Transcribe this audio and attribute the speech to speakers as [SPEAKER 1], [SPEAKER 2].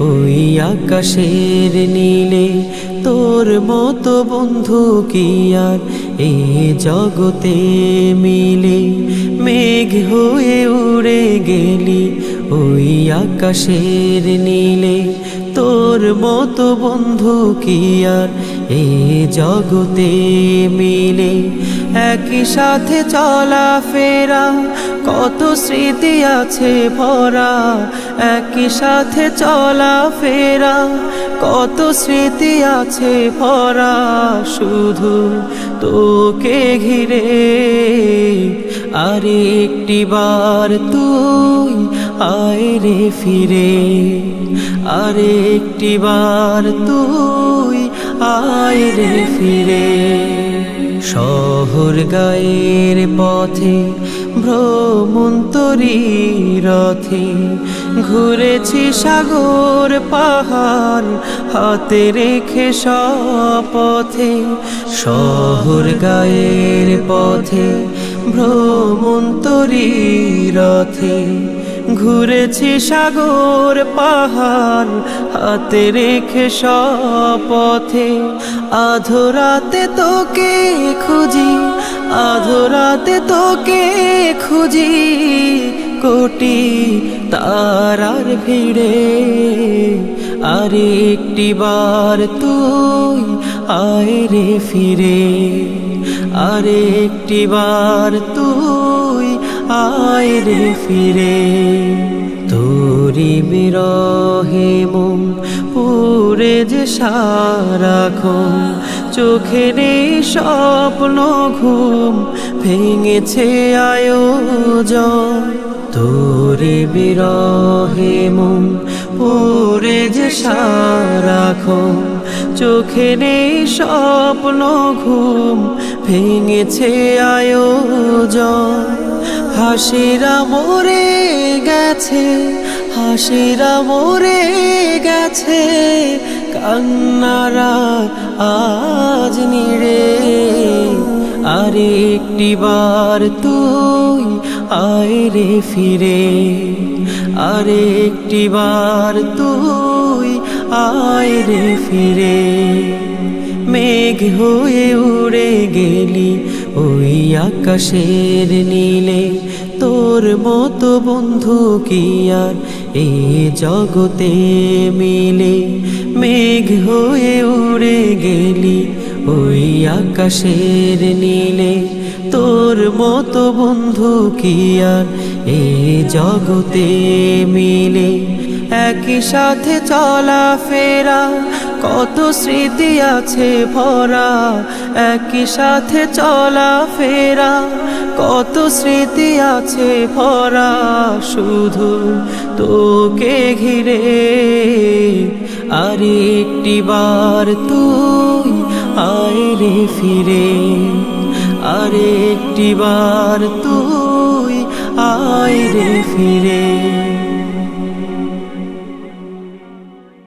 [SPEAKER 1] ওই আকাশের নীলে। তোর মতো বন্ধু কি আর এই জগতে মিলে। মেঘ হয়ে উড়ে গেলি ওই আকাশের নীলে। তোর মতো বন্ধু কি আর এই জগতে মিলে। একই সাথে চলা ফেরা কত স্মৃতি আছে ভরা। একই সাথে চলা ফেরা কত স্মৃতি আছে ভরা। শুধু তোকে ঘিরে আরে একটি বার তুই আয় রে ফিরে। আরে একটি বার তুই আয় রে ফিরে। শহর গায়ের পথে ভ্রমন্তরী রথে ঘুরেছি সাগর পাহাড় হাতে রেখে শপথে। শহর গায়ের পথে ভ্রমন্তরী রথে ঘুরেছি সাগর পাহাড় হাতে রেখে শপথে। আধরাতে তোকে খুঁজি, আধরাতে তোকে খুঁজি কোটি তারার ভিড়ে। আরে একটি বার তুই আয় রে ফিরে। আরে একটি বার তুই আয় রে ফিরে। তোরি বিরহে মন পুরে যে সারাক্ষণ চোখে নেই স্বপ্ন ঘুম ভেঙেছে আয়োজন। তোরি বিরহে মন পুরে যে সারাক্ষণ চোখে নেই স্বপ্ন ঘুম ভেঙেছে আয়োজন। হাসিরা মরে গেছে, হাসিরা মরে গেছে, কান্নারা আজ নিড়ে। আরে একটি বার তুই আয় রে ফিরে। আরে একটি বার তুই আয় রে ফিরে। মেঘ হয়ে উড়ে গেলি ওই আকাশের নীলে। তোর মতো বন্ধু কি আর এই জগতে মিলে। মেঘ হয়ে উড়ে গেলি ওই আকাশের নীলে। তোর মতো বন্ধু কি আর এই জগতে মিলে। একই সাথে চলা ফেরা কত স্মৃতি আছে ভরা। একই সাথে চলা ফেরা কত স্মৃতি আছে ভরা। শুধু তোকে ঘিরে আরে একটি বার তুই আয় রে ফিরে। আরে একটি বার তুই আয় রে ফিরে।